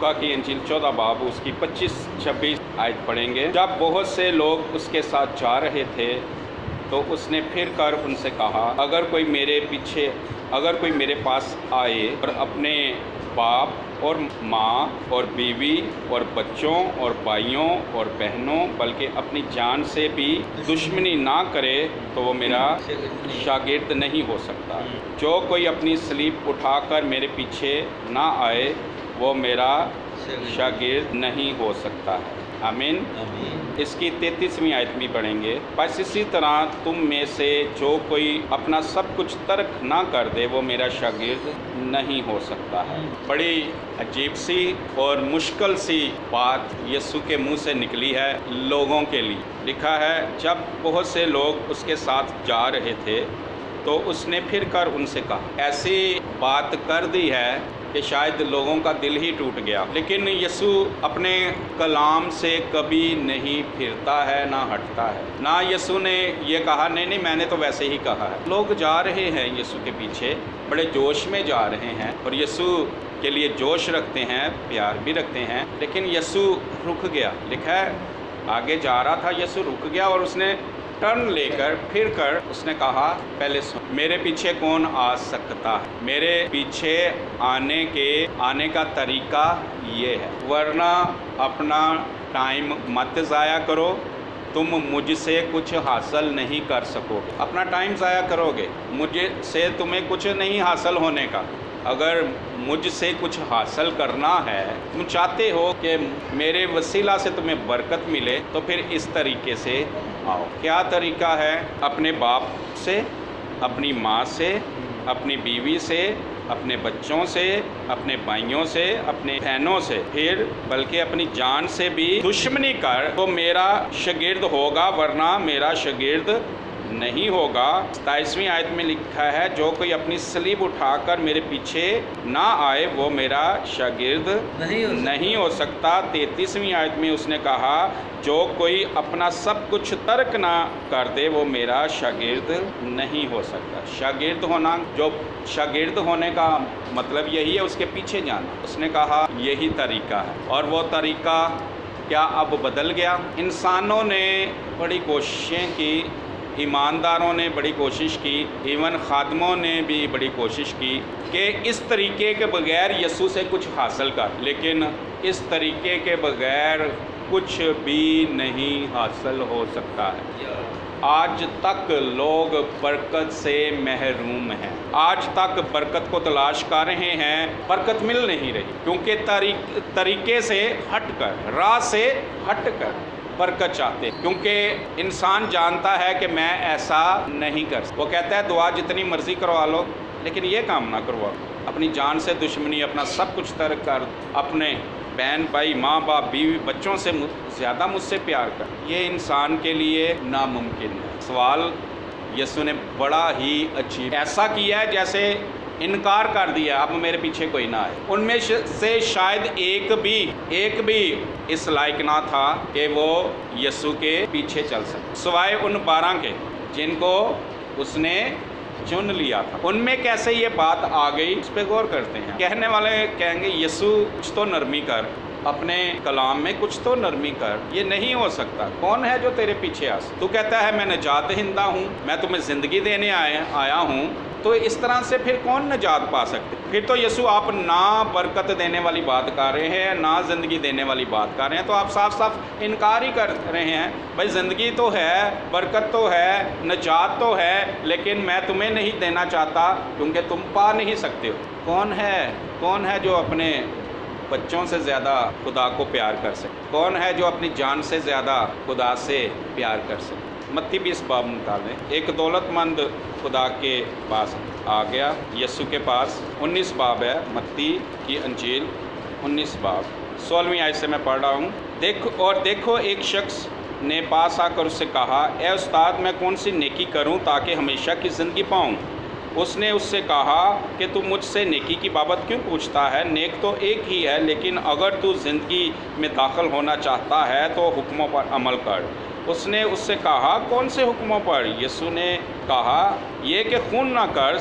लूका की इंजील 14 बाब उसकी 25-26 आयत पढ़ेंगे। जब बहुत से लोग उसके साथ जा रहे थे तो उसने फिर कर उनसे कहा, अगर कोई मेरे पास आए और अपने बाप और माँ और बीवी और बच्चों और भाइयों और बहनों बल्कि अपनी जान से भी दुश्मनी ना करे तो वो मेरा शागिर्द नहीं हो सकता। जो कोई अपनी सलीब उठाकर मेरे पीछे ना आए वो मेरा शागिर्द नहीं हो सकता है। आमीन। इसकी 33वीं आयत भी पढ़ेंगे। बस इसी तरह तुम में से जो कोई अपना सब कुछ तर्क ना कर दे वो मेरा शागिर्द नहीं हो सकता है। बड़ी अजीब सी और मुश्किल सी बात यीशु के मुंह से निकली है लोगों के लिए। लिखा है, जब बहुत से लोग उसके साथ जा रहे थे तो उसने फिर कर उनसे कहा। ऐसी बात कर दी है कि शायद लोगों का दिल ही टूट गया, लेकिन यीशु अपने कलाम से कभी नहीं फिरता है ना हटता है। ना यीशु ने ये कहा नहीं मैंने तो वैसे ही कहा है। लोग जा रहे हैं यीशु के पीछे, बड़े जोश में जा रहे हैं और यीशु के लिए जोश रखते हैं, प्यार भी रखते हैं, लेकिन यीशु रुक गया। लिखा है आगे जा रहा था, यीशु रुक गया और उसने टर्न लेकर फिर कर उसने कहा, पहले सुन, मेरे पीछे कौन आ सकता है? मेरे पीछे आने का तरीका ये है, वरना अपना टाइम मत ज़ाया करो, तुम मुझसे कुछ हासिल नहीं कर सकोगे। अपना टाइम ज़ाया करोगे, मुझसे तुम्हें कुछ नहीं हासिल होने का। अगर मुझसे कुछ हासिल करना है, तुम चाहते हो कि मेरे वसीला से तुम्हें बरकत मिले, तो फिर इस तरीके से आओ। क्या तरीका है? अपने बाप से, अपनी माँ से, अपनी बीवी से, अपने बच्चों से, अपने भाइयों से, अपने बहनों से, फिर बल्कि अपनी जान से भी दुश्मनी कर तो मेरा शागिर्द होगा, वरना मेरा शागिर्द नहीं होगा। 27वीं आयत में लिखा है, जो कोई अपनी सलीब उठाकर मेरे पीछे ना आए वो मेरा शागिर्द नहीं हो सकता। 33वीं आयत में उसने कहा, जो कोई अपना सब कुछ तर्क ना कर दे वो मेरा शागिर्द नहीं हो सकता। शागिर्द होना, जो शागिर्द होने का मतलब यही है, उसके पीछे जाना। उसने कहा यही तरीका है, और वो तरीका क्या अब बदल गया? इंसानों ने बड़ी कोशिशें की, ईमानदारों ने बड़ी कोशिश की, इवन खादमों ने भी बड़ी कोशिश की कि इस तरीके के बगैर यीशु से कुछ हासिल कर, लेकिन इस तरीके के बगैर कुछ भी नहीं हासिल हो सकता है। आज तक लोग बरकत से महरूम हैं, आज तक बरकत को तलाश कर रहे हैं, बरकत मिल नहीं रही, क्योंकि तरीके से हटकर, राह से हटकर बरकत चाहते हैं। क्योंकि इंसान जानता है कि मैं ऐसा नहीं कर सकता। वो कहता है दुआ जितनी मर्जी करवा लो, लेकिन ये काम ना करवाओ। अपनी जान से दुश्मनी, अपना सब कुछ तर्क कर, अपने बहन भाई, माँ बाप, बीवी, बच्चों से ज़्यादा मुझसे प्यार कर, ये इंसान के लिए नामुमकिन है। सवाल यीशु ने बड़ा ही अजीब ऐसा किया है जैसे इनकार कर दिया, अब मेरे पीछे कोई ना आए। उनमें से शायद एक भी इस लायक ना था कि वो यीशु के पीछे चल सके, सिवाय उन 12 के जिनको उसने चुन लिया था। उनमें कैसे ये बात आ गई, इस पे गौर करते हैं। कहने वाले कहेंगे यीशु कुछ तो नरमी कर, अपने कलाम में कुछ तो नरमी कर, ये नहीं हो सकता। कौन है जो तेरे पीछे आ सकता? तू कहता है मैं निजात दहिंदा हूँ, मैं तुम्हें ज़िंदगी देने आया हूँ, तो इस तरह से फिर कौन निजात पा सकते? फिर तो यीशु आप ना बरकत देने वाली बात कर रहे हैं, ना ज़िंदगी देने वाली बात कर रहे हैं, तो आप साफ साफ इनकार ही कर रहे हैं। भाई ज़िंदगी तो है, बरकत तो है, निजात तो है, लेकिन मैं तुम्हें नहीं देना चाहता क्योंकि तुम पा नहीं सकते हो। कौन है जो अपने बच्चों से ज़्यादा खुदा को प्यार कर सके? कौन है जो अपनी जान से ज़्यादा खुदा से प्यार कर सके? मत्ती 20 बाब मुताबिक एक दौलतमंद खुदा के पास आ गया, यीशु के पास। 19 बाब है मत्ती की अंजील, 19 बाब 16वीं आयत से मैं पढ़ रहा हूँ। देखो एक शख्स ने पास आकर उससे कहा, ए उस्ताद, मैं कौन सी नेकी करूँ ताकि हमेशा की ज़िंदगी पाऊँ? उसने उससे कहा कि तू मुझसे नेकी की बाबत क्यों पूछता है? नेक तो एक ही है, लेकिन अगर तू ज़िंदगी में दाखिल होना चाहता है तो हुक्मों पर अमल कर। उसने उससे कहा, कौन से हुक्मों पर? यीशु ने कहा, ये कि खून ना कर,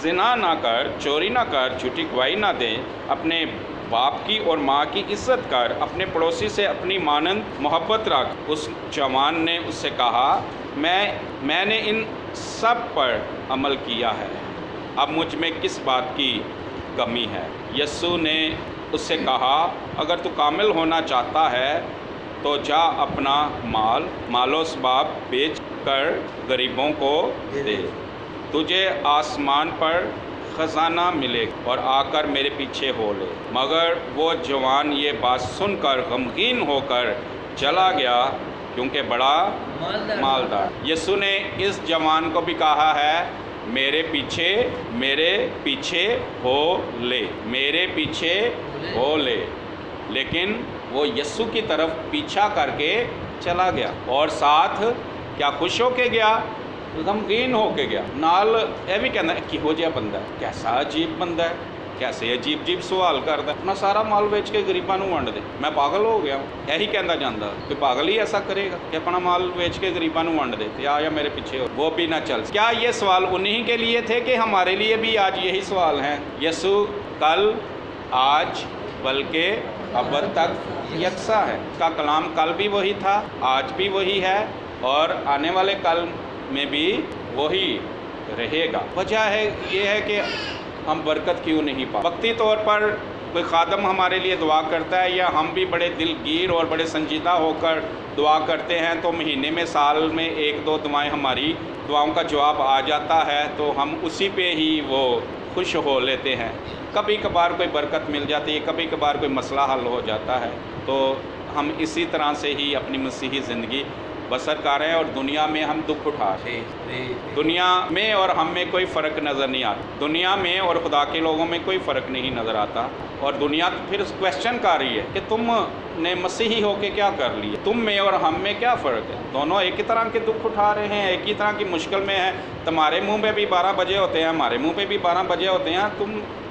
ज़िना ना कर, चोरी ना कर, झूठी गवाही ना दे, अपने باپ کی اور ماں کی عزت کر، اپنے پڑوسی سے اپنی مانند محبت رکھ۔ اس جوان نے اس سے کہا، میں نے ان سب پر عمل کیا ہے، اب مجھ میں کس بات کی کمی ہے؟ یسوع نے اس سے کہا، اگر تو کامل ہونا چاہتا ہے تو جا اپنا مال و اسباب بیچ کر غریبوں کو دے، تجھے آسمان پر خزانہ ملے اور آ کر میرے پیچھے ہو لے۔ مگر وہ جوان یہ بات سن کر غمگین ہو کر چلا گیا، کیونکہ بڑا مالدار۔ یسوع نے اس جوان کو بھی کہا ہے، میرے پیچھے ہو لے، لیکن وہ یسوع کی طرف پیچھا کر کے چلا گیا، اور ساتھ کیا خوش ہو کے گیا؟ غمگین ہو کے گیا۔ نال یہ بھی کہنا کہو جہا بندہ ہے، کیسا عجیب بندہ ہے، کیسے عجیب سوال کرتا ہے، اپنا سارا مال ویچ کے غریباں نوں ونڈ دے، میں پاگل ہو گیا ہوں۔ یہی کہنا جاندا کہ پاگل ہی ایسا کرے گا کہ اپنا مال بیچ کے غریباں نوں ونڈ دے، تے آیا میرے پیچھے ہو، وہ بھی نہ چل۔ کیا یہ سوال انہی کے لیے تھے کہ ہمارے لیے بھی آج یہی سوال ہیں؟ یسوع کل، آج، بلکہ ابد تک یکساں ہے۔ اس کا کلام کل بھی وہی تھا، آج بھی وہی ہے، اور آنے والے کل میں بھی وہی رہے گا۔ وجہ یہ ہے کہ ہم برکت کیوں نہیں پا۔ وقتی طور پر کوئی خادم ہمارے لیے دعا کرتا ہے، یا ہم بھی بڑے دلگیر اور بڑے سنجیدہ ہو کر دعا کرتے ہیں، تو مہینے میں، سال میں 1-2 دعائیں ہماری دعاؤں کا جواب آ جاتا ہے، تو ہم اسی پہ ہی وہ خوش ہو لیتے ہیں۔ کبھی کبھار کوئی برکت مل جاتی ہے، کبھی کبھار کوئی مسئلہ حل ہو جاتا ہے، تو ہم اسی طرح سے ہی اپنی مسیحی زندگی بسر کر رہے ہیں، اور دنیا میں ہم دکھ اٹھا رہے ہیں۔ دنیا میں اور ہم میں کوئی فرق نظر نہیں آتا، دنیا میں اور خدا کے لوگوں میں کوئی فرق نہیں نظر آتا، اور دنیا پھر کویسچن کر رہی ہے کہ تم نے مسیحی ہو کے کیا کر لیا، تم میں اور ہم میں کیا فرق ہے؟ دونوں ایک ہی طرح کے دکھ اٹھا رہے ہیں، ایک ہی طرح کی مشکل میں ہیں۔ تمہارے منہ پہ بھی 12 بجے ہوتے ہیں، ہمارے منہ پہ بھی 12 بجے ہوتے ہیں،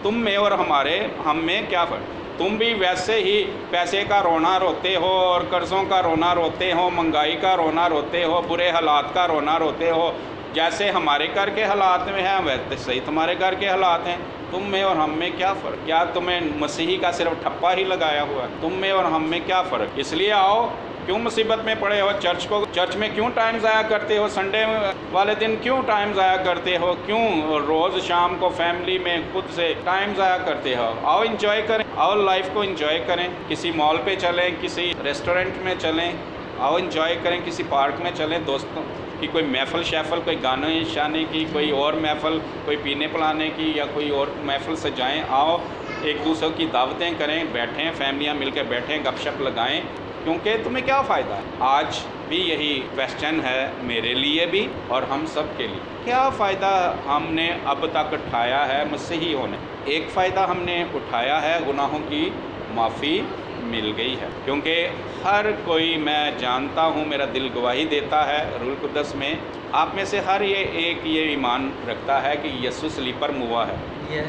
تم میں اور ہم میں کیا فرق؟ تم بھی ویسے ہی پیسے کا رونا روتے ہو، اور قرضوں کا رونا روتے ہو، مہنگائی کا رونا روتے ہو، برے حالات کا رونا روتے ہو۔ جیسے ہمارے گھر کے حالات میں ہیں ویسے صحیح تمہارے گھر کے حالات ہیں۔ تم میں اور ہم میں کیا فرق؟ کیا تمہیں مسیحی کا صرف ٹھپا ہی لگایا ہوا ہے؟ تم میں اور ہم میں کیا فرق؟ اس لیے آؤ، کیوں مصیبت میں پڑے ہو؟ چرچ میں کیوں ٹائم ضائع کرتے ہو؟ سنڈے والے دن کیوں ٹائم ضائع کرتے ہو؟ کیوں روز شام کو فیملی میں خود سے ٹائم ضائع کرتے ہو؟ آؤ انجوائے کریں، آؤ لائف کو انجوائے کریں، کسی مال پہ چلیں، کسی ریسٹورنٹ میں چلیں، آؤ انجوائے کریں، کسی پارک میں چلیں، دوستوں کی کوئی محفل شیفل، کوئی گانے شانے کی، کوئی اور محفل، کوئی پینے پلانے کی، یا کوئی اور محفل سے جائیں۔ آؤ ایک دوسرے کی دعوتیں کریں، بیٹھیں، فیملیاں مل کے بیٹھیں، گپ شپ لگائیں، کیونکہ تمہیں کیا فائدہ ہے؟ آج بھی یہی کویسچن ہے میرے لیے بھی اور ہم سب کے لیے۔ کیا فائدہ ہم نے اب تک اٹھایا ہے مسیحی ہونے؟ ایک فائدہ ہم نے اٹھایا ہے، گناہوں کی معافی مل گئی ہے، کیونکہ ہر کوئی، میں جانتا ہوں، میرا دل گواہی دیتا ہے روح القدس میں، آپ میں سے ہر ایک یہ ایمان رکھتا ہے کہ یسوع صلیب پر موا ہے،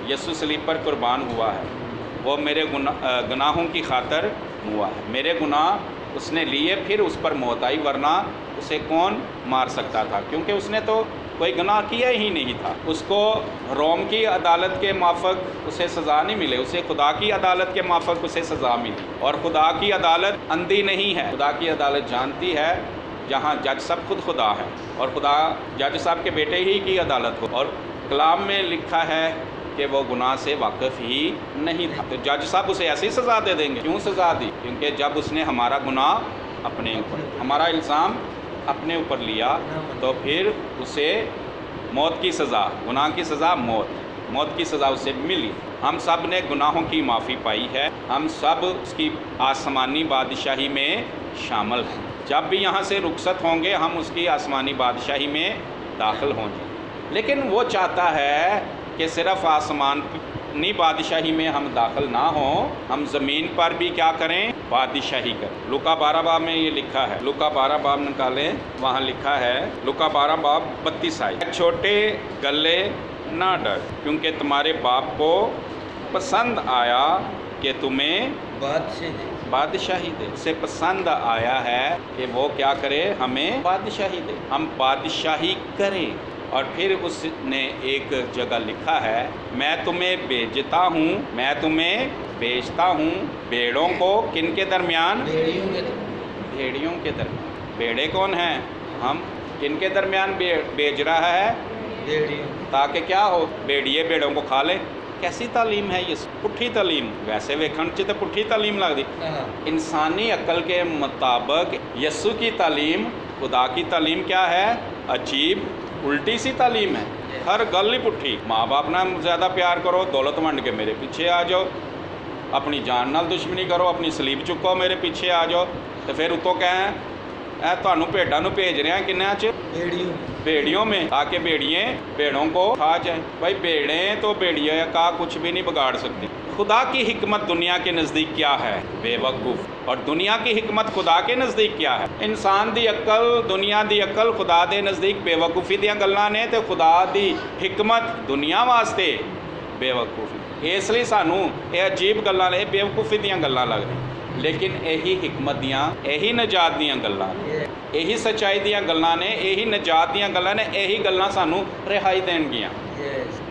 یسوع صلیب پر قربان ہوا ہے، وہ میرے گناہوں کی خاطر ہوا ہے، میرے گناہ اس نے لیے، پھر اس پر موت آئی، ورنہ اسے کون مار سکتا تھا؟ کیونکہ اس نے تو کوئی گناہ کیا ہی نہیں تھا۔ اس کو روم کی عدالت کے موافق اسے سزا نہیں ملے، اسے خدا کی عدالت کے موافق اسے سزا ملی، اور خدا کی عدالت اندھی نہیں ہے، خدا کی عدالت جانتی ہے، جہاں جج صاحب خود خدا ہے، اور خدا جج صاحب کے بیٹے ہی کی عدالت ہو، اور کلام میں لکھا ہے کہ وہ گناہ سے واقف ہی نہیں تھا، تو جج صاحب اسے ایسی سزا دے دیں گے؟ کیوں سزا دی؟ کیونکہ جب اس نے ہمارا گناہ اپنے اوپر، ہمارا الزام اپنے اوپر لیا، تو پھر اسے موت کی سزا، گناہ کی سزا موت کی سزا اسے ملی۔ ہم سب نے گناہوں کی معافی پائی ہے، ہم سب اس کی آسمانی بادشاہی میں شامل ہیں۔ جب بھی یہاں سے رخصت ہوں گے، ہم اس کی آسمانی بادشاہی میں داخل ہوں گے، لیکن وہ چاہتا ہے کہ صرف آسمانی بادشاہی میں ہم داخل نہ ہوں، ہم زمین پر بھی کیا کریں؟ بادشاہی کریں۔ لوکا 12 باب میں یہ لکھا ہے، لوکا 12 باب نکالیں، وہاں لکھا ہے، لوکا 12 باب 32 آیت، چھوٹے گلے نہ ڈر، کیونکہ تمہارے باپ کو پسند آیا کہ تمہیں بادشاہی دے، اسے پسند آیا ہے کہ وہ کیا کرے؟ ہمیں بادشاہی دے، ہم بادشاہی کریں، اور پھر اس نے ایک جگہ لکھا ہے میں تمہیں بھیجتا ہوں، میں تمہیں بھیجتا ہوں بھیڑوں کو کن کے درمیان؟ بھیڑیوں کے درمیان۔ بھیڑے کون ہیں؟ ہم۔ کن کے درمیان بھیج رہا ہے؟ بھیڑیوں، تاکہ کیا ہو؟ بھیڑیے بھیڑوں کو کھا لے۔ کیسی تعلیم ہے یہ؟ پٹھی تعلیم۔ ویسے ویکھن چ تے پٹھی تعلیم لگتی۔ انسانی عقل کے مطابق یسوع کی تعلیم، خدا کی تعلیم کیا ہے؟ عجیب الٹی سی تعلیم ہے، ہر گل ہی پٹھی۔ ماں باپ نہ زیادہ پیار کرو، دولت ونڈ کے میرے پیچھے آ جاؤ، اپنی جان نال دشمنی کرو، اپنی سلیب چکو میرے پیچھے آ جاؤ، تو پھر اتوں کہیں اے تانوں بھیڈاں نوں بھیج رہے ہیں کنہاں چ؟ بھیڑیوں میں، تاکہ بھیڑیے بھیڑوں کو کھا جائیں۔ بھائی بھیڑیں تو بھیڑیے کا کچھ بھی نہیں بگاڑ سکتی۔ خدا کی حکمت دنیا کے نزدیک کیا ہے؟ بے وقوف۔ اور دنیا کی حکمت خدا کے نزدیک کیا ہے؟ انسان دی عقل، دنیا دی عقل خدا دے نزدیک بے وقوفی دیاں گلاں نے، تے خدا دی حکمت دنیا واسطے بے وقوفی۔ اس لیے سانوں یہ عجیب گلاں نے، بے وقوفی دیاں گلاں لگدی، لیکن یہی حکمت دیاں، یہی نجات دیاں گلاں نے، یہی سچائی دیاں گلاں نے، یہی نجات دیاں گلاں نے، یہی گلاں سانوں رہائی دین گیاں۔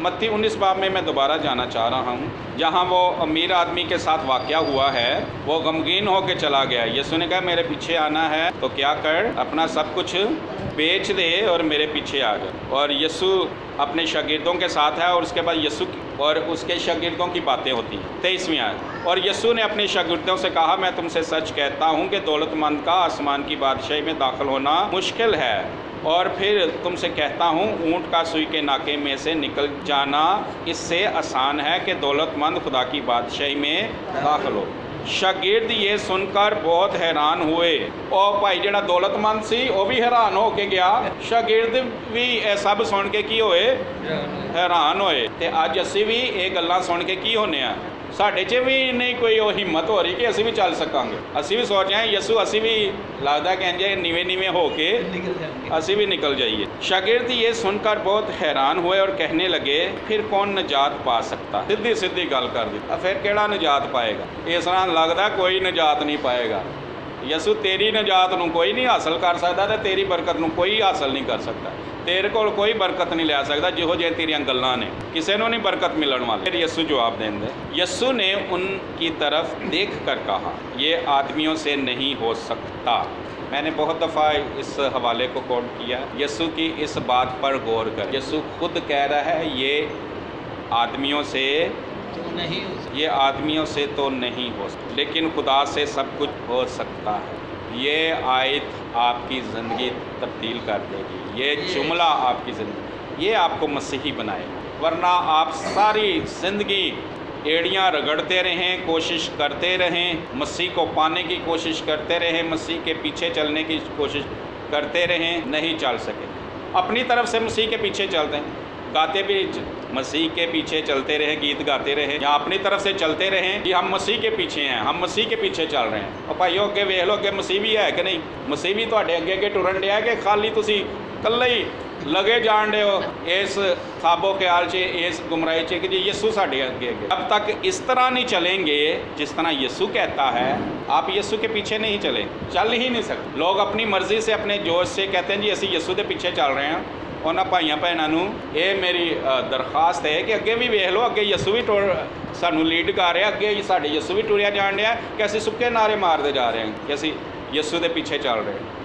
متی 19 باب میں دوبارہ جانا چاہ رہا ہوں، جہاں وہ امیر آدمی کے ساتھ واقعہ ہوا ہے۔ وہ غمگین ہو کے چلا گیا، یسوع نے کہا میرے پیچھے آنا ہے تو کیا کر، اپنا سب کچھ بیچ دے اور میرے پیچھے آ جا۔ اور یسوع اپنے شاگردوں کے ساتھ ہے، اور اس کے بعد یسوع اور اس کے شاگردوں کی باتیں ہوتی ہیں۔ 23ویں آیت، اور یسوع نے اپنے شاگردوں سے کہا میں تم سے سچ کہتا ہوں کہ دولت مند کا آسمان کی بادشاہی میں داخل ہونا مشکل ہے، اور پھر تم سے کہتا ہوں اونٹ کا سوئی کے ناکے میں سے نکل جانا اس سے آسان ہے کہ دولت مند خدا کی بادشاہی میں داخل ہو۔ شاگرد یہ سن کر بہت حیران ہوئے، اور بھائی جڑا دولت مند سی وہ بھی حیران ہو کے گیا، شاگرد بھی اے سب سن کے کی ہوئے؟ حیران ہوئے۔ تے اج اسی بھی یہ گلاں سن کے کی ہونے ہیں؟ ساڈے چ بھی نہیں کوئی وہ ہمت ہو رہی کہ اسی بھی چل سکاں گے۔ اسی بھی سوچ رہے ہیں یسوع اسی بھی لگتا کہ انجے نیویں نیویں ہو کے اسی بھی نکل جائیے۔ شاگرد یہ سن کر بہت حیران ہوئے اور کہنے لگے پھر کون نجات پا سکتا؟ سیدھی سیدھی گل کر دی، پھر کیڑا نجات پائے گا؟ اس طرح لگتا کوئی نجات نہیں پائے گا۔ یسوع تیری نجات نو کوئی نہیں حاصل کر سکتا، تے تیری برکت نو کوئی حاصل نہیں کر سکتا۔ تیرے کول کوئی برکت نہیں لے سکتا جہو جے تیریاں گلاں نے، کسے نو نہیں برکت ملن والی۔ پھر یسوع جواب دیں دے، یسوع نے ان کی طرف دیکھ کر کہا یہ آدمیوں سے نہیں ہو سکتا۔ میں نے بہت دفعہ اس حوالے کو کوٹ کیا، یسوع کی اس بات پر غور کر۔ یسوع خود کہہ رہا ہے یہ آدمیوں سے تو نہیں ہو سکتا، لیکن خدا سے سب کچھ ہو سکتا ہے۔ یہ آیت آپ کی زندگی تبدیل کر دے گی، یہ جملہ آپ کی زندگی، یہ آپ کو مسیحی بنائے گا۔ ورنہ آپ ساری زندگی ایڑیاں رگڑتے رہیں، کوشش کرتے رہیں، مسیح کو پانے کی کوشش کرتے رہیں، مسیح کے پیچھے چلنے کی کوشش کرتے رہیں، نہیں چل سکے۔ اپنی طرف سے مسیح کے پیچھے چلتے ہیں، گاتے بھی مسیح کے پیچھے چلتے رہیں، گیت گاتے رہیں، یا اپنی طرف سے چلتے رہیں کہ ہم مسیح کے پیچھے ہیں، ہم مسیح کے پیچھے چل رہے ہیں۔ اور بھائیو اگے ویکھ لو کہ مسیح بھی ہے کہ نہیں، مسیح بھی تواڈے اگے اگے ٹرن ڈیا کہ خالی تسی کلے ہی لگے جان دے ہو اس خوابو خیال چ، اس گمراہی چ کہ جی یسوع ساڈے اگے اگے۔ اب تک اس طرح نہیں چلیں گے جس طرح یسوع کہتا ہے، آپ یسوع کے پیچھے نہیں چلیں، چل ہی نہیں سکتے۔ لوگ اپنی مرضی سے، اپنے جوش سے کہتے ہیں جی اسی یسوع دے پیچھے چل رہے ہیں۔ انہاں بھائیاں بہنوں یہ میری درخواست ہے کہ اگے بھی ویکھ لو، اگے یسوع بھی سانوں لیڈ کر رہا ہے، اگے ساڈے یسوع بھی ٹریا جان رہا ہے کہ اسی سکے نعرے مارتے جا رہے ہیں کہ اسی یسوع دے پیچھے چل رہے ہیں۔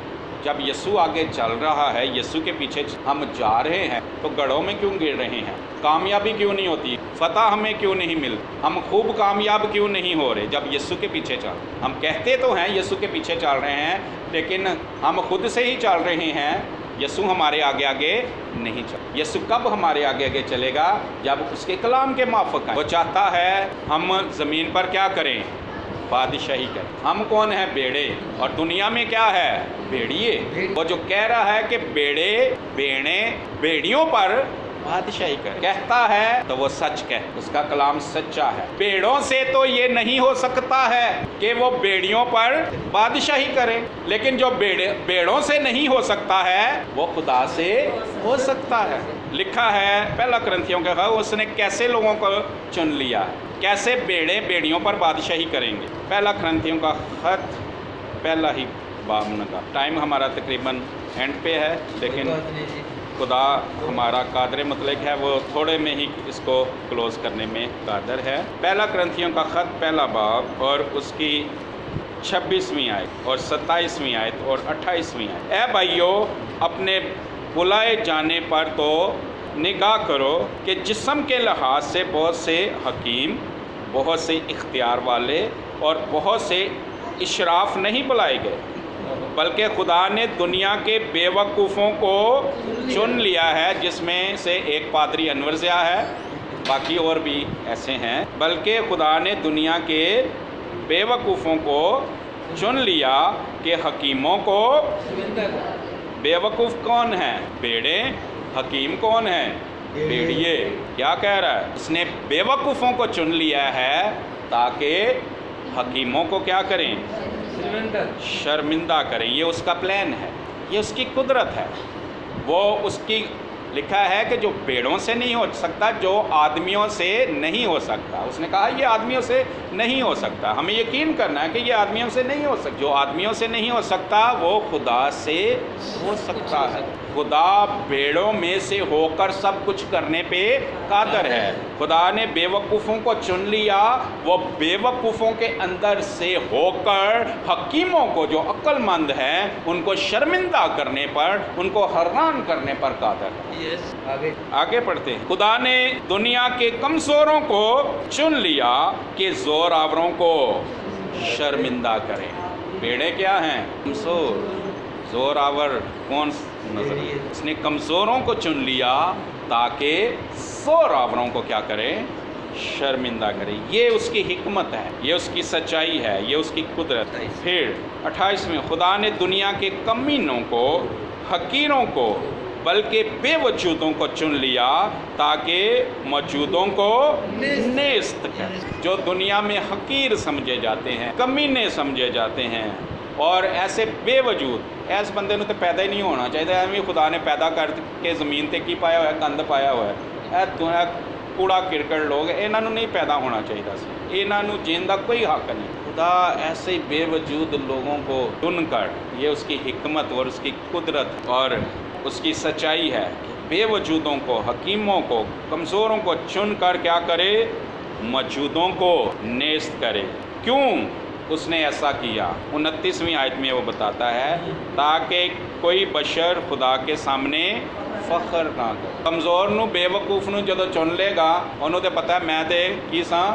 جب یسوع آگے چل رہا ہے، یسوع کے پیچھے ہم جا رہے ہیں، تو گڑھوں میں کیوں گر رہے ہیں؟ کامیابی کیوں نہیں ہوتی؟ فتح ہمیں کیوں نہیں مل؟ ہم خوب کامیاب کیوں نہیں ہو رہے جب یسوع کے پیچھے چل؟ ہم کہتے تو ہیں یسوع کے پیچھے چل رہے ہیں، لیکن ہم خود سے ہی چل رہے ہیں، یسوع ہمارے آگے آگے نہیں چل۔ یسوع کب ہمارے آگے آگے چلے گا؟ جب اس کے کلام کے موافق ہے۔ وہ چاہتا ہے ہم زمین پر کیا کریں؟ بادشاہی کریں۔ ہم کون ہیں؟ بیڑے، اور دنیا میں کیا ہے؟ بھیڑیے۔ وہ جو کہہ رہا ہے کہ بیڑے بیڑے بیڑیوں پر بادشاہی کرے، کہتا ہے تو وہ سچ کہے، اس کا کلام سچا ہے۔ بیڑوں سے تو یہ نہیں ہو سکتا ہے کہ وہ بیڑیوں پر بادشاہی کرے، لیکن جو بیڑوں سے نہیں ہو سکتا ہے وہ خدا سے ہو سکتا ہے۔ لکھا ہے پہلا کرنتھیوں کا، اس نے کیسے لوگوں کو چن لیا ہے، کیسے بیڑے بیڑیوں پر بادشاہی کریں گے۔ پہلا کرنتھیوں کا خط پہلا ہی باب کا ٹائم ہمارا تقریباً اینڈ پہ ہے، لیکن खुदा हमारा कादर मुतलक है, वो थोड़े में ही इसको क्लोज़ करने में कादर है। पहला करंथियों का ख़त पहला बाब और उसकी 26वीं आयत और 27वीं आयत और 28वीं आयत। ए भाइयों, अपने बुलाए जाने पर तो निगाह करो कि जिस्म के लिहाज से बहुत से हकीम, बहुत से इख्तियार वाले और बहुत से इशराफ नहीं बुलाए गए, बल्कि खुदा ने दुनिया के बेवकूफ़ों को चुन लिया है, जिसमें से एक पादरी अनवर ज़िया है, बाकी और भी ऐसे हैं। बल्कि खुदा ने दुनिया के बेवकूफ़ों को चुन लिया कि हकीमों को, बेवकूफ़ कौन है? भेड़े। हकीम कौन है? भेड़िए। क्या कह रहा है? उसने बेवकूफ़ों को चुन लिया है ताकि हकीमों को क्या करें? शर्मिंदा करें। ये उसका प्लान है, ये उसकी कुदरत है। वो उसकी लिखा है कि जो भेड़ों से नहीं हो सकता, जो आदमियों से नहीं हो सकता, उसने कहा ये आदमियों से नहीं हो सकता। हमें यकीन करना है कि ये आदमियों से नहीं हो सकता। जो आदमियों से नहीं हो सकता वो खुदा से हो सकता है। खुदा भेड़ों में से होकर सब कुछ करने पे कादर है। खुदा ने बेवकूफ़ों को चुन लिया, वो बेवकूफ़ों के अंदर से होकर हकीमों को, जो अक्लमंद हैं, उनको शर्मिंदा करने पर, उनको हैरान करने पर कादर है। आगे पढ़ते हैं। खुदा ने दुनिया के कमज़ोरों को चुन लिया कि ज़ोर आवरों को शर्मिंदा करें। भेड़े क्या हैं? कमज़ोर। ज़ोर आवर कौन नजर? उसने कमज़ोरों को चुन लिया ताकि ज़ोर आवरों को क्या करें? शर्मिंदा करें। ये उसकी हिकमत है, ये उसकी सच्चाई है, ये उसकी कुदरत है। फिर 28वें, खुदा ने दुनिया के कमीनों को, हकीरों को, बल्कि बेवजूदों को चुन लिया ताकि मौजूदों को नेस्त कर। जो दुनिया में हकीर समझे जाते हैं, कमीने समझे जाते हैं, और ऐसे बेवजूद, ऐसे बंदे ने तो पैदा ही नहीं होना चाहिए। एवं खुदा ने पैदा करके ज़मीन ते की पाया हुआ है? गंद पाया हुआ है। कूड़ा किरकट लोग, इन्हों नहीं पैदा होना चाहिए सी, इन्हों जीने का कोई हक नहीं। खुदा ऐसे बेवजूद लोगों को चुनकर, ये उसकी हिकमत और उसकी कुदरत और उसकी सच्चाई है। बेवजूदों को, हकीमों को, कमज़ोरों को चुन कर क्या करे? मौजूदों को नेस्त करे। क्यों उसने ऐसा किया? 29वीं आयत में वो बताता है, ताकि कोई बशर खुदा के सामने फख्र ना करे। कमज़ोर नू, बेवकूफ़ नू जदों चुन लेगा, उन्होंने तो पता है मैं तो की सां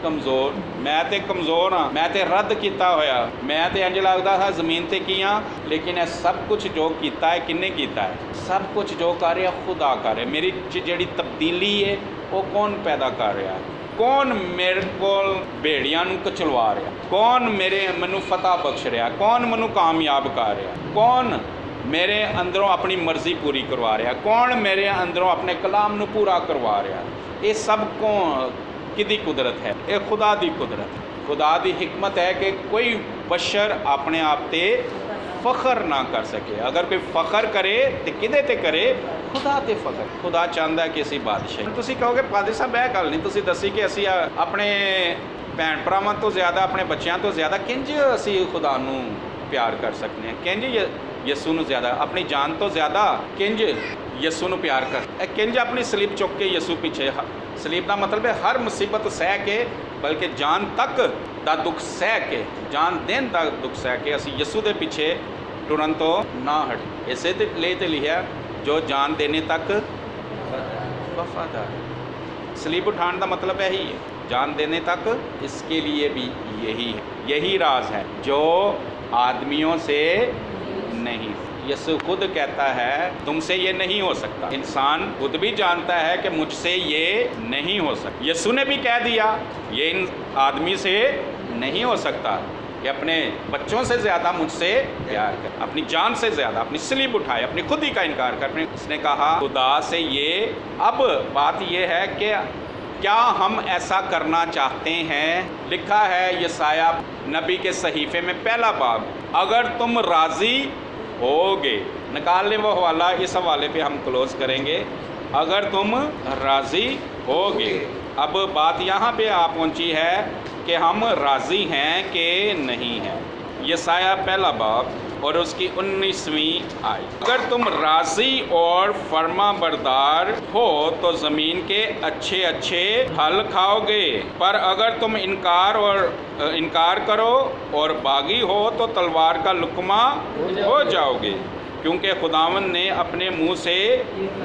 कमज़ोर, मैं तो कमज़ोर हाँ, मैं तो रद्द किया होया, मैं तो इंज लगता था ज़मीन ते की हाँ। लेकिन यह सब कुछ जो किया है, किन्ने किया है? सब कुछ जो कर रहा खुदा कर रहा है। मेरी जी तब्दीली है वो कौन पैदा कर रहा है? कौन मेरे को भेड़ियां नू कचलवा रहा? कौन मैनू फतह बख्श रहा? कौन मैनू कामयाब कर रहा? कौन मेरे अंदरों अपनी मर्जी पूरी करवा रहा? कौन मेरे अंदरों अपने कलाम नू पूरा करवा रहा? ये सब किदी कुदरत है? ये खुदा दी कुदरत है। खुदा दी हिकमत है कि कोई बशर अपने आप ते फ़ख्र ना कर सके। अगर कोई फ़ख्र करे तो किदे ते करे? खुदा ते फ़ख्र। खुदा चाहता है कि असी बादशाह। तुसी कहोगे पादरी साहब यह गल नहीं तुसी दसी कि असी अपने भैन भरावां तो ज़्यादा, अपने बच्चों तो ज़्यादा किंज असी खुदा नू प्यार कर सकते हैं? किंज यसू नू ज़्यादा, अपनी जान तो ज़्यादा किंज यसू नू प्यार कर? किंज अपनी सलीब चुक के यसू पीछे, सलीब का मतलब है हर मुसीबत सह के, बल्कि जान तक दा दुख सह के, जान देन दा दुख सह के असी यसू दे पीछे टुरन तो ना हट। इसे तो लिखा जो जान देने तक वफादार। सलीब उठाने का मतलब यही है, जान देने तक। इसके लिए भी यही है, यही राज है जो आदमियों से नहीं। यसू खुद कहता है तुमसे ये नहीं हो सकता। इंसान खुद भी जानता है कि मुझसे ये नहीं हो सकता। यसू ने भी कह दिया ये इन आदमी से नहीं हो सकता कि अपने बच्चों से ज़्यादा मुझसे प्यार कर, अपनी जान से ज़्यादा अपनी सलीब उठाए, अपनी खुद ही का इनकार कर। उसने कहा खुदा से ये, अब बात ये है कि क्या हम ऐसा करना चाहते हैं? लिखा है यशायाह नबी के सहीफे में पहला बाब, अगर तुम राज़ी होगे। निकाल लें वो हवाला, इस हवाले पे हम क्लोज़ करेंगे। अगर तुम राज़ी होगे। अब बात यहाँ पे आ पहुँची है कि हम राज़ी हैं कि नहीं हैं। यसाया पहला बाब और उसकी 19वीं आयत। अगर तुम राजी और फर्मा बरदार हो तो ज़मीन के अच्छे अच्छे फल खाओगे, पर अगर तुम इनकार करो और बागी हो तो तलवार का लुकमा हो जाओगे, क्योंकि खुदावंद ने अपने मुंह से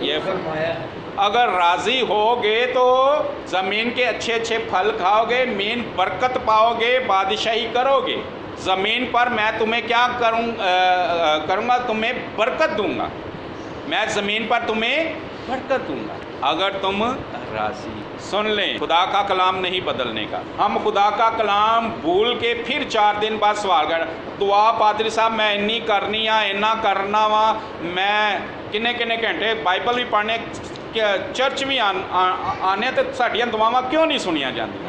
ये फरमाया। अगर राज़ी होगे तो ज़मीन के अच्छे अच्छे फल खाओगे, मीन बरकत पाओगे, बादशाही करोगे ज़मीन पर। मैं तुम्हें क्या करूँगा, तुम्हें बरकत दूंगा, मैं ज़मीन पर तुम्हें बरकत दूंगा अगर तुम राज़ी। सुन लें, खुदा का कलाम नहीं बदलने का। हम खुदा का कलाम भूल के फिर 4 दिन बाद सवाल कर दुआ पादरी साहब मैं इन्नी करनी आ, इन्ना करना वा, मैं किन्ने घंटे बाइबल भी पढ़ने, चर्च भी आने, तो साडियां दुआवां क्यों नहीं सुनिया जांदियां?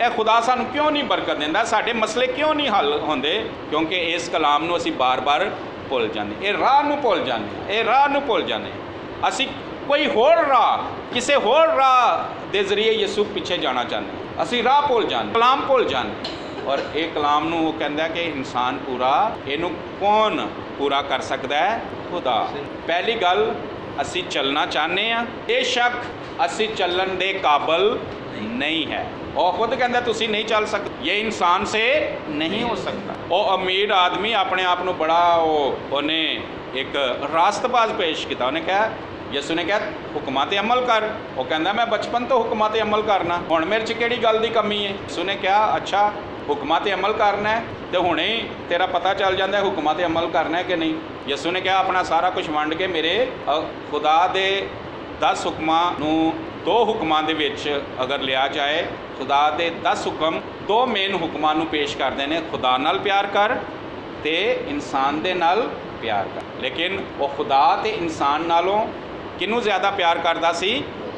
ਇਹ खुदा सानू क्यों नहीं बरकत देंदा? साडे मसले क्यों नहीं हल होंदे? क्योंकि इस कलाम नूं असीं बार-बार भुल जांदे, ये राह नूं भुल जांदे, ये राह नूं भुल जांदे। असीं कोई होर राह, किसी होर राह दे जरिए यसू पिछे जाना चाहते, असीं राह भुल जांदे, कलाम भुल जांदे। और ये कलाम नूं वो कहंदा कि इंसान पूरा, इहनूं कौन पूरा कर सकदा है? खुदा। पहली गल, असीं चलना चाहते हैं, बेशक असीं चलन दे काबल नहीं है। और खुद कहता तुसी नहीं चल सकते, ये इंसान से नहीं हो सकता। वो अमीर आदमी अपने आप को बड़ा उन्हें एक रास्तबाज पेश किया। उन्हें कहा, यसू ने कहा हुक्मां ते अमल कर। वो कहता मैं बचपन तो हुक्मां ते अमल करना, हुण मेरे च किहड़ी गल दी कमी है? यसू ने कहा अच्छा हुक्मां ते अमल करना है तो हुणे ही तेरा पता चल जाता है हुक्मां ते अमल करना है कि नहीं। यसू ने कहा अपना सारा कुछ वंड के मेरे खुदा दे 10 हुक्मां नूं 2 हुक्मां दे विच अगर लिया जाए, खुदा दे 10 हुक्म 2 मेन हुक्मां नूं पेश करते हैं, खुदा नाल प्यार कर ते इंसान दे नाल प्यार कर। लेकिन वो खुदा ते इंसान नालों किनू ज़्यादा प्यार करता सी?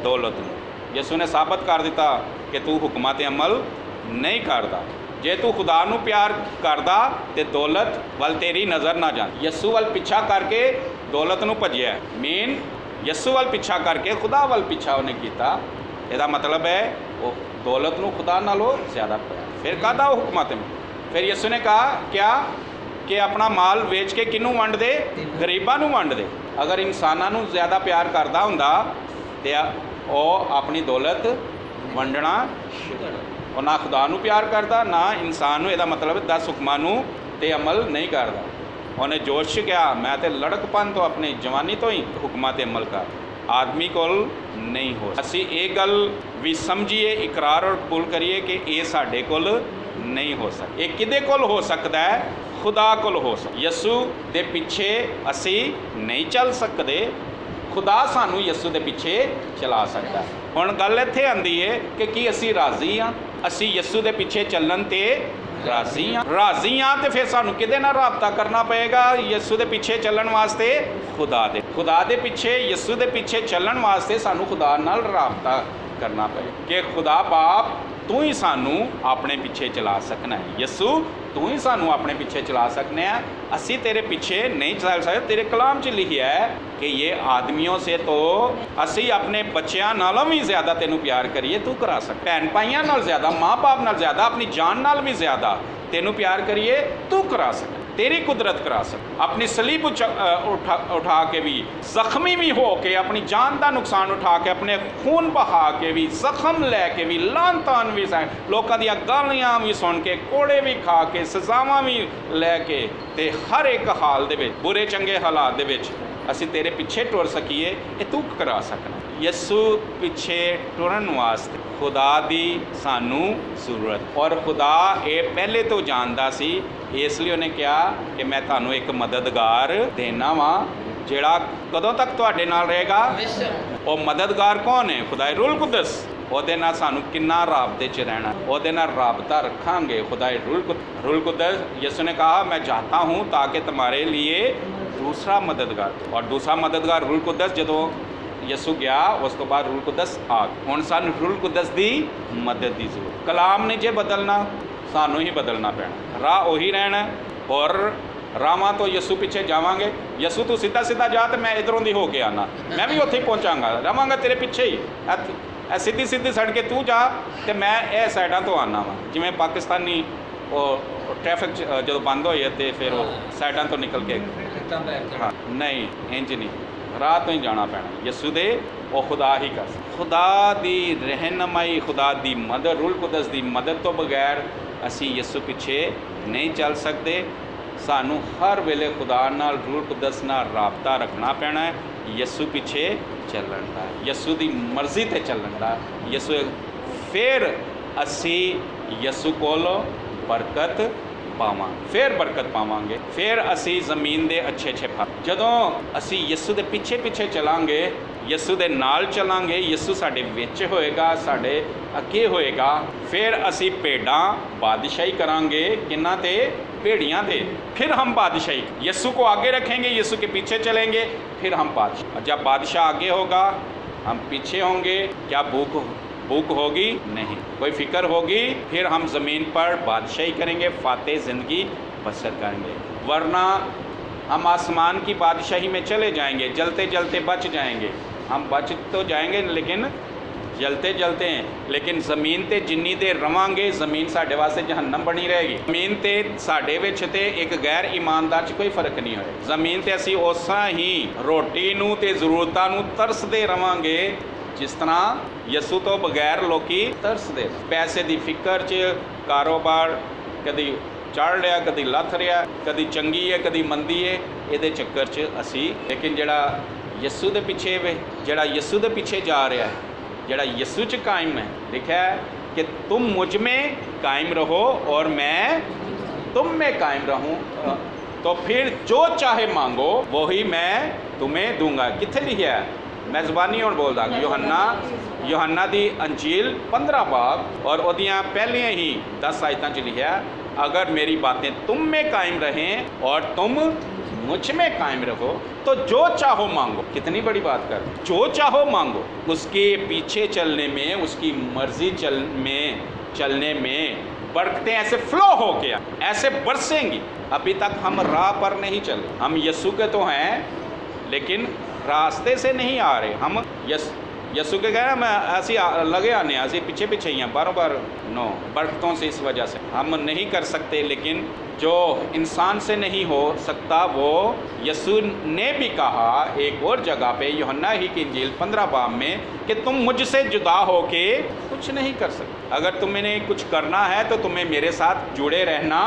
दौलत नूं। यसू ने साबित कर दिता कि तू हुक्मां ते अमल नहीं करता। जे तू खुदा नूं प्यार करदा ते दौलत वल तेरी नज़र ना जाती। यसू वल पिछा करके दौलत नूं भजिया, मेन यसू वल पिछा करके खुदा वल पिछा उन्हें किया। इसका मतलब है वो दौलत नूं खुदा नालों ज़्यादा प्यार। फिर कहता वो हुक्मां ते, फिर यसू ने कहा क्या कि अपना माल वेच के किनू वंड दे? गरीबां नूं वंड दे। अगर इंसानां नूं ज़्यादा प्यार करता हुंदा ते वो अपनी दौलत वंडना, और ना खुदा नूं प्यार करता ना इंसान नूं। इसदा मतलब 10 हुक्मां नूं ते अमल नहीं करता। उन्हें जोश क्या, मैं तो लड़कपन तो अपनी जवानी तो ही हुक्मां ते अमल कर, आदमी कोल नहीं हो। असी ये गल भी समझिए, इकरार और कबूल करिए कि ये साडे कोल नहीं हो सकता। ये किदे कोल हो सकता है? खुदा कोल हो सकता। यसू दे पिछे असी नहीं चल सकते, खुदा सानू यसू दे पिछे चला सकता है। हुण गल इत्थे आंदी है कि असी राजी हाँ, असी यसू दे पिछे चलन ते राजी हाँ तो फिर सानू किदे नाल राबता करना पएगा? यसू दे पिछे चलन वास्ते खुदा दे पिछे, यसू दे पिछे चलन वास्ते सानू खुदा नाल राबता करना पएगा कि खुदा बाप तू ही सानू अपने पिछे चला सकना है, यसू तू ही सानू अपने पिछे चला सकने हैं, असी तेरे पिछे नहीं चल सकते। तेरे कलाम च लिखिया है कि ये आदमियों से तो असी अपने बच्चों नालों भी ज़्यादा तेनू प्यार करिए तू करा सक, भैन भाइयों नाल ज़्यादा, माँ बाप नाल ज़्यादा, अपनी जान नाल भी ज़्यादा तेनू प्यार करिए तू करा सक, तेरी कुदरत करा सक। अपनी सलीब उठा के भी, जख्मी भी हो के, अपनी जान का नुकसान उठा के, अपने खून बहा के भी, जख्म लैके भी, लान तान भी, लोगों दी गालियां भी सुन के, कोड़े भी खा के, सजावां भी लैके, ते हर एक हाल दे विच, बुरे चंगे हालात दे विच असी तेरे पिछे टुर सकीए, ये तू करा सकना। यसू पिछे टुरन वास्ते खुदा दी सानू जरूरत, और खुदा ये पहले तो जानता सी, इसलिए उन्हें कहा कि मैं तुहानू एक मददगार देना वा जिहड़ा कदों तक तुहाडे नाल रहेगा। वो मददगार कौन है? खुदाए रूल कुदस। ਉਹਦੇ ਨਾਲ ਸਾਨੂੰ किन्ना राबते च रहना, ਉਹਦੇ ਨਾਲ राबता रखांगे। खुदाए रूल कुदस, यसू ने कहा मैं चाहता हूँ ताकि तुम्हारे लिए दूसरा मददगार, और दूसरा मददगार रूल कुदस जदों यसू गया उस तो बाद रूल कुदस आ गया। हुण सानू रूल कुदस की मदद की जरूरत। कलाम नहीं जे बदलना, सानू ही बदलना पैना, राह उही रहना, और रावां तो यसू पिछे जावांगे। यसू तू सीधा सीधा जा तो मैं इधरों दी हो के आना, मैं भी उत्थे पहुँचांगा, रवांगा तेरे पिछे ही, सीधी सीधी सड़के तू जा तो मैं यह साइडा तो आना वा। जिमें पाकिस्तानी ट्रैफिक जो बंद होई है तो फिर साइडां तो निकल के हाँ नहीं इंज नहीं राह तो ही जाना पैना यसू दे ਉਹ खुदा ही कर खुदा दी रहनुमाई खुदा दी मदद रूल कुदस दी मदद तो बगैर असी यसू पिछे नहीं चल सकते सानू हर वेले खुदा नाल रूल कुदस नाल राबता रखना पैना है यसू पिछे चलन दा यसू दी मर्जी ते चलन दा यसू फिर असी यसू कोलों बरकत पावां फिर बरकत पावांगे फिर असी ज़मीन दे अच्छे अच्छे फल जदों असी यसू दे पिछे पिछे चलांगे यसू दे नाल चलांगे यसू साडे विच होएगा साडे अगे होएगा फिर असी भेड़ां बादशाही करांगे किन्ना ते भेड़ियां दे फिर हम बादशाही यसू को आगे रखेंगे यसू के पीछे चलेंगे फिर हम बादशाह जब बादशाह आगे होगा हम पीछे होंगे क्या भूख होगी नहीं कोई फिक्र होगी फिर हम ज़मीन पर बादशाही करेंगे फातेह ज़िंदगी बसर करेंगे वरना हम आसमान की बादशाही में चले जाएंगे जलते जलते बच जाएंगे हम बच तो जाएंगे लेकिन जलते जलते हैं लेकिन ज़मीन ते जिन्नी देर रवांगे ज़मीन साढ़े वास्ते जहन्नम बनी रहेगी ज़मीन ते साढ़े विच ते एक गैर ईमानदार च कोई फ़र्क नहीं होए ज़मीन ते असी उसा ही रोटी नूं ते ज़रूरतां नूं तरसदे रवांगे जिस तरह यसू तो बगैर लोकी तरसदे पैसे की फिक्र च कारोबार कदी चढ़ रहा कदी लथ रहा कदी चंगी है कदी मंदी है ये चक्कर च असी लेकिन जड़ा यसू दे पिछे वे जड़ा यसू दे पिछे जा रहा है जड़ा यसू च कायम है लिखा है कि तुम मुझ में कायम रहो और मैं तुम में कायम रहूं तो फिर जो चाहे मांगो वही मैं तुम्हें दूंगा किथे लिखा है मैं ज़बानी और बोल दा यूहन्ना दी अंजील 15 बाब और ओदियां पहलियां ही 10 आयतां च लिखा अगर मेरी बातें तुम में कायम रहें और तुम मुझ में कायम रहो तो जो चाहो मांगो कितनी बड़ी बात कर जो चाहो मांगो उसके पीछे चलने में उसकी मर्जी चलने में बरकतें ऐसे फ्लो हो गया ऐसे बरसेंगी अभी तक हम राह पर नहीं चले हम यसू के तो हैं लेकिन रास्ते से नहीं आ रहे हम यसू के कह रहे मैं ऐसी लगे आने ऐसे पीछे पीछे ही हैं बारों बार नो बरकतों से इस वजह से हम नहीं कर सकते लेकिन जो इंसान से नहीं हो सकता वो यसू ने भी कहा एक और जगह पे यूहन्ना ही की इंजील 15 बाब में कि तुम मुझसे जुदा हो के कुछ नहीं कर सकते अगर तुम्हें कुछ करना है तो तुम्हें मेरे साथ जुड़े रहना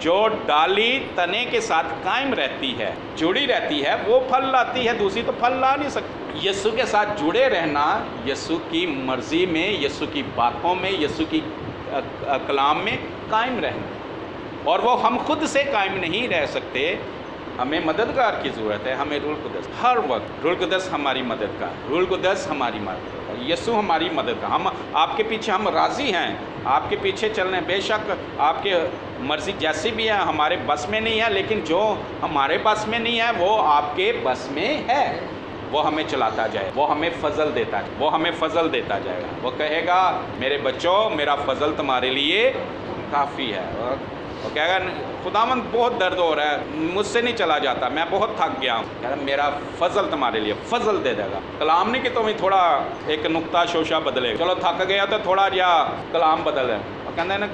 जो डाली तने के साथ कायम रहती है जुड़ी रहती है वो फल लाती है दूसरी तो फल ला नहीं सकती यसू के साथ जुड़े रहना यसू की मर्ज़ी में यसू की बातों में यसू की कलाम में कायम रहना और वो हम खुद से कायम नहीं रह सकते हमें मददगार की ज़रूरत है हमें रूल कुदस हर वक्त रूल कुदस हमारी मदद का रूल कुदस हमारी मदद का यसू हमारी मदद का हम आपके पीछे हम राज़ी हैं आपके पीछे चलने बेशक आपके मर्ज़ी जैसी भी है हमारे बस में नहीं है लेकिन जो हमारे बस में नहीं है वो आपके बस में है वो हमें चलाता जाए वो हमें फ़ज़ल देता है वो हमें फ़ज़ल देता जाएगा वो कहेगा मेरे बच्चों मेरा फ़ज़ल तुम्हारे लिए काफ़ी है वो कहेगा खुदावंद बहुत दर्द हो रहा है मुझसे नहीं चला जाता मैं बहुत थक गया हूँ कह रहा मेरा फ़ज़ल तुम्हारे लिए फ़ज़ल दे देगा कलाम नहीं कि तुम्हें थोड़ा एक नुक्ता शोशा बदले चलो थक गया तो थोड़ा जा कलाम बदल है और कहते हैं ना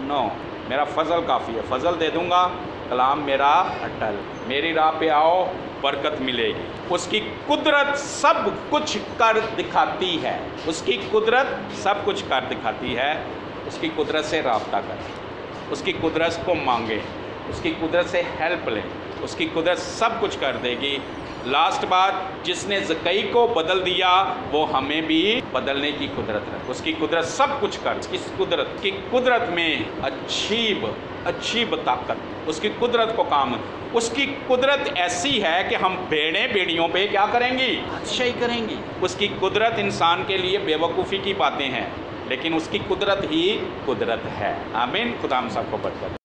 नो मेरा फ़ज़ल काफ़ी है फ़ज़ल दे दूँगा कलाम मेरा अटल मेरी राह पे आओ बरकत मिलेगी उसकी कुदरत सब कुछ कर दिखाती है उसकी कुदरत सब कुछ कर दिखाती है उसकी कुदरत से राब्ता करें उसकी कुदरत को मांगे उसकी कुदरत से हेल्प लें उसकी कुदरत सब कुछ कर देगी लास्ट बात जिसने ज़कई को बदल दिया वो हमें भी बदलने की कुदरत है उसकी कुदरत सब कुछ कर इस कुदरत की कुदरत में अजीब ताकत उसकी कुदरत को काम उसकी कुदरत ऐसी है कि हम बेड़ियों पे क्या करेंगी बादशाही करेंगी उसकी कुदरत इंसान के लिए बेवकूफ़ी की बातें हैं लेकिन उसकी कुदरत ही कुदरत है आमीन खुदा हम सबको बरकत